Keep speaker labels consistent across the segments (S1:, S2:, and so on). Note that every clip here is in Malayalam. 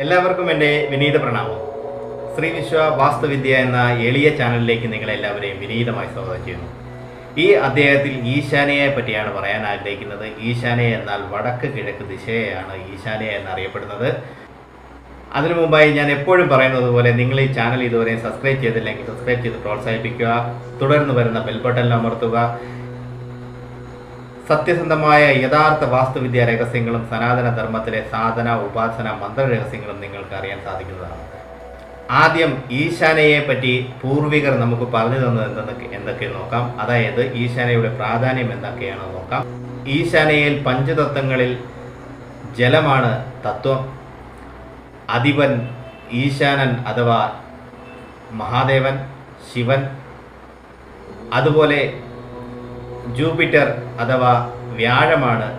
S1: എല്ലാവർക്കും എൻ്റെ വിനീത പ്രണാമം. ശ്രീ വിശ്വ വാസ്തുവിദ്യ എന്ന എളിയ ചാനലിലേക്ക് നിങ്ങളെല്ലാവരെയും വിനീതമായി സ്വാഗതം ചെയ്യുന്നു. ഈ അധ്യായത്തിൽ ഈശാനയെ പറ്റിയാണ് പറയാൻ ആഗ്രഹിക്കുന്നത്. ഈശാനയ എന്നാൽ വടക്ക് കിഴക്ക് ദിശയെയാണ് ഈശാനയ എന്നറിയപ്പെടുന്നത്. അതിനു മുമ്പായി ഞാൻ എപ്പോഴും പറയുന്നത് പോലെ നിങ്ങൾ ഈ ചാനൽ ഇതുവരെ സബ്സ്ക്രൈബ് ചെയ്തില്ലെങ്കിൽ സബ്സ്ക്രൈബ് ചെയ്ത് പ്രോത്സാഹിപ്പിക്കുക. തുടർന്ന് വരുന്ന ബെൽ ബട്ടൺ അമർത്തുക. സത്യസന്ധമായ യഥാർത്ഥ വാസ്തുവിദ്യാ രഹസ്യങ്ങളും സനാതന ധർമ്മത്തിലെ സാധന ഉപാസന മന്ത്ര രഹസ്യങ്ങളും നിങ്ങൾക്ക് അറിയാൻ സാധിക്കുന്നതാണ്. ആദ്യം ഈശാനയെ പറ്റി പൂർവികർ നമുക്ക് പറഞ്ഞു തന്നത് എന്തൊക്കെ നോക്കാം. അതായത് ഈശാനയുടെ പ്രാധാന്യം എന്തൊക്കെയാണെന്ന് നോക്കാം. ഈശാനയിൽ പഞ്ചതത്വങ്ങളിൽ ജലമാണ് തത്വം. അധിപൻ ഈശാനൻ അഥവാ മഹാദേവൻ ശിവൻ. അതുപോലെ ജൂപ്പിറ്റർ അഥവാ വ്യാഴമാണ്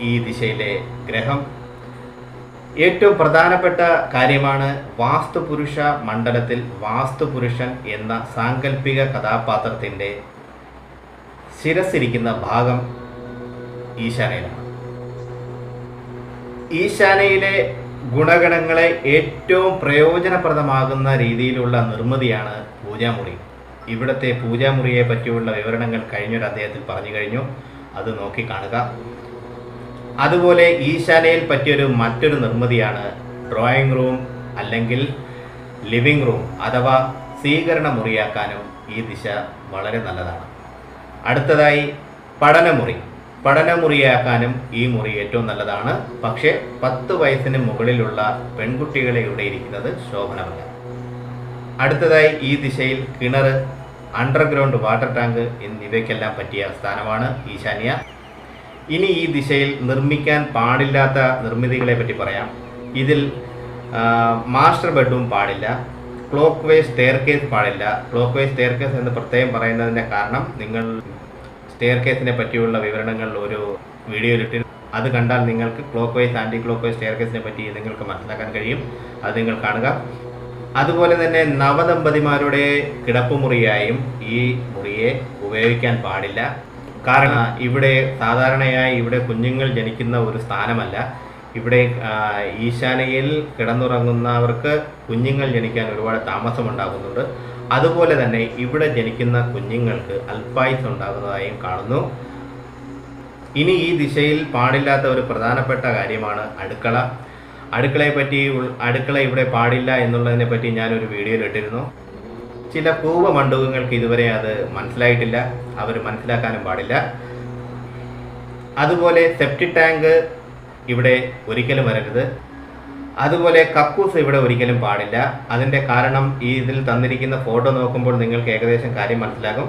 S1: ഈ ദിശയിലെ ഗ്രഹം. ഏറ്റവും പ്രധാനപ്പെട്ട കാര്യമാണ് വാസ്തുപുരുഷ മണ്ഡലത്തിൽ വാസ്തുപുരുഷൻ എന്ന സാങ്കല്പിക കഥാപാത്രത്തിൻ്റെ ശിരസിരിക്കുന്ന ഭാഗം ഈശാനയിലാണ്. ഈശാനയിലെ ഗുണഗണങ്ങളെ ഏറ്റവും പ്രയോജനപ്രദമാകുന്ന രീതിയിലുള്ള നിർമ്മിതിയാണ് പൂജാമുറി. ഇവിടുത്തെ പൂജാമുറിയെ പറ്റിയുള്ള വിവരണങ്ങൾ കഴിഞ്ഞൊരു അദ്ദേഹത്തിൽ പറഞ്ഞു കഴിഞ്ഞു. അത് നോക്കിക്കാണുക. അതുപോലെ ഈശാനയിൽ പറ്റിയൊരു മറ്റൊരു നിർമ്മിതിയാണ് ഡ്രോയിങ് റൂം അല്ലെങ്കിൽ ലിവിംഗ് റൂം അഥവാ സ്വീകരണ മുറിയാക്കാനും ഈ ദിശ വളരെ നല്ലതാണ്. അടുത്തതായി പഠനമുറി. പഠനമുറിയാക്കാനും ഈ മുറി ഏറ്റവും നല്ലതാണ്. പക്ഷേ 10 വയസ്സിന് മുകളിലുള്ള പെൺകുട്ടികളെ ഇവിടെ ഇരിക്കുന്നത് ശോഭനമല്ല. അടുത്തതായി ഈ ദിശയിൽ കിണർ, അണ്ടർഗ്രൗണ്ട് വാട്ടർ ടാങ്ക് എന്നിവയ്ക്കെല്ലാം പറ്റിയ സ്ഥാനമാണ് ഈശാന്യ. ഇനി ഈ ദിശയിൽ നിർമ്മിക്കാൻ പാടില്ലാത്ത നിർമ്മിതികളെ പറ്റി പറയാം. ഇതിൽ മാസ്റ്റർ ബെഡ്റൂം പാടില്ല, ക്ലോക്ക് വൈസ് സ്റ്റെയർകേസ് പാടില്ല. ക്ലോക്ക് വൈസ് സ്റ്റെയർകേസ് എന്ന് പ്രത്യേകം പറയുന്നതിൻ്റെ കാരണം നിങ്ങൾ സ്റ്റെയർകേസിനെ പറ്റിയുള്ള വിവരണങ്ങൾ ഒരു വീഡിയോയിലിട്ട് അത് കണ്ടാൽ നിങ്ങൾക്ക് clockwise anticlockwise സ്റ്റെയർകേസിനെ പറ്റി നിങ്ങൾക്ക് മനസ്സിലാക്കാൻ കഴിയും. അത് നിങ്ങൾ കാണുക. അതുപോലെ തന്നെ നവദമ്പതിമാരുടെ കിടപ്പുമുറിയായും ഈ മുറിയെ ഉപയോഗിക്കാൻ പാടില്ല. കാരണം ഇവിടെ സാധാരണയായി ഇവിടെ കുഞ്ഞുങ്ങൾ ജനിക്കുന്ന ഒരു സ്ഥാനമല്ല. ഇവിടെ ഈശാനയിൽ കിടന്നുറങ്ങുന്നവർക്ക് കുഞ്ഞുങ്ങൾ ജനിക്കാൻ ഒരുപാട് താമസമുണ്ടാകുന്നുണ്ട്. അതുപോലെ തന്നെ ഇവിടെ ജനിക്കുന്ന കുഞ്ഞുങ്ങൾക്ക് അല്പായുസ് ഉണ്ടാകുന്നതായും കാണുന്നു. ഇനി ഈ ദിശയിൽ പാടില്ലാത്ത ഒരു പ്രധാനപ്പെട്ട കാര്യമാണ് അടുക്കള. അടുക്കള ഇവിടെ പാടില്ല എന്നുള്ളതിനെ പറ്റി ഞാനൊരു വീഡിയോയിൽ ഇട്ടിരുന്നു. ചില പൂർവ്വ മണ്ഡപങ്ങൾക്ക് ഇതുവരെ അത് മനസ്സിലായിട്ടില്ല. അവർ മനസ്സിലാക്കാനും പാടില്ല. അതുപോലെ സെപ്റ്റിക് ടാങ്ക് ഇവിടെ ഒരിക്കലും വരരുത്. അതുപോലെ കക്കൂസ് ഇവിടെ ഒരിക്കലും പാടില്ല. അതിൻ്റെ കാരണം ഇതിൽ തന്നിരിക്കുന്ന ഫോട്ടോ നോക്കുമ്പോൾ നിങ്ങൾക്ക് ഏകദേശം കാര്യം മനസ്സിലാകും.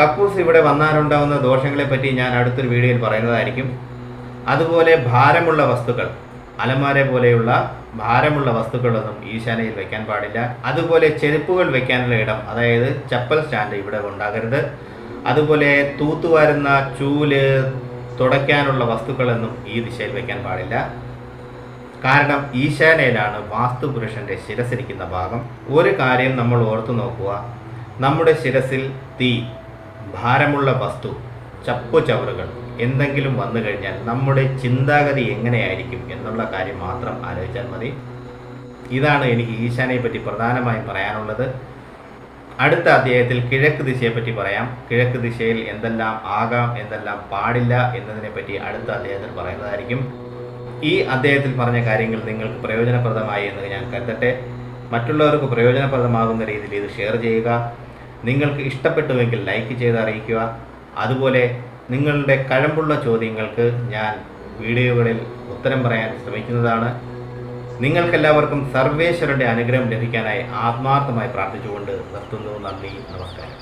S1: കക്കൂസ് ഇവിടെ വന്നാലുണ്ടാകുന്ന ദോഷങ്ങളെ പറ്റി ഞാൻ അടുത്തൊരു വീഡിയോയിൽ പറയുന്നതായിരിക്കും. അതുപോലെ ഭാരമുള്ള വസ്തുക്കൾ, അലമാര പോലെയുള്ള ഭാരമുള്ള വസ്തുക്കളൊന്നും ഈശാനയിൽ വയ്ക്കാൻ പാടില്ല. അതുപോലെ ചെരുപ്പുകൾ വയ്ക്കാനുള്ള ഇടം, അതായത് ചപ്പൽ സ്റ്റാൻഡ് ഇവിടെ ഉണ്ടാകരുത്. അതുപോലെ തൂത്തുവാരുന്ന ചൂല്, തുടയ്ക്കാനുള്ള വസ്തുക്കളൊന്നും ഈ ദിശയിൽ വയ്ക്കാൻ പാടില്ല. കാരണം ഈശാനയിലാണ് വാസ്തുപുരുഷൻ്റെ ശിരസിരിക്കുന്ന ഭാഗം. ഒരു കാര്യം നമ്മൾ ഓർത്തു നോക്കുക. നമ്മുടെ ശിരസിൽ തീ, ഭാരമുള്ള വസ്തു, ചപ്പുചവറുകൾ എന്തെങ്കിലും വന്നു കഴിഞ്ഞാൽ നമ്മുടെ ചിന്താഗതി എങ്ങനെയായിരിക്കും എന്നുള്ള കാര്യം മാത്രം ആലോചിച്ചാൽ മതി. ഇതാണ് എനിക്ക് ഈശാനയെ പറ്റി പ്രധാനമായും പറയാനുള്ളത്. അടുത്ത അധ്യായത്തിൽ കിഴക്ക് ദിശയെപ്പറ്റി പറയാം. കിഴക്ക് ദിശയിൽ എന്തെല്ലാം ആകാം, എന്തെല്ലാം പാടില്ല എന്നതിനെപ്പറ്റി അടുത്ത അധ്യായത്തിൽ പറയുന്നതായിരിക്കും. ഈ അധ്യായത്തിൽ പറഞ്ഞ കാര്യങ്ങൾ നിങ്ങൾക്ക് പ്രയോജനപ്രദമായി എന്ന് ഞാൻ കരുതട്ടെ. മറ്റുള്ളവർക്ക് പ്രയോജനപ്രദമാകുന്ന രീതിയിൽ ഇത് ഷെയർ ചെയ്യുക. നിങ്ങൾക്ക് ഇഷ്ടപ്പെട്ടുവെങ്കിൽ ലൈക്ക് ചെയ്ത് അറിയിക്കുക. അതുപോലെ നിങ്ങളുടെ കഴമ്പുള്ള ചോദ്യങ്ങൾക്ക് ഞാൻ വീഡിയോകളിൽ ഉത്തരം പറയാൻ ശ്രമിക്കുന്നതാണ്. നിങ്ങൾക്കെല്ലാവർക്കും സർവേശ്വരൻ്റെ അനുഗ്രഹം ലഭിക്കാനായി ആത്മാർത്ഥമായി പ്രാർത്ഥിച്ചുകൊണ്ട് നിർത്തുന്നു. നന്ദി, നമസ്കാരം.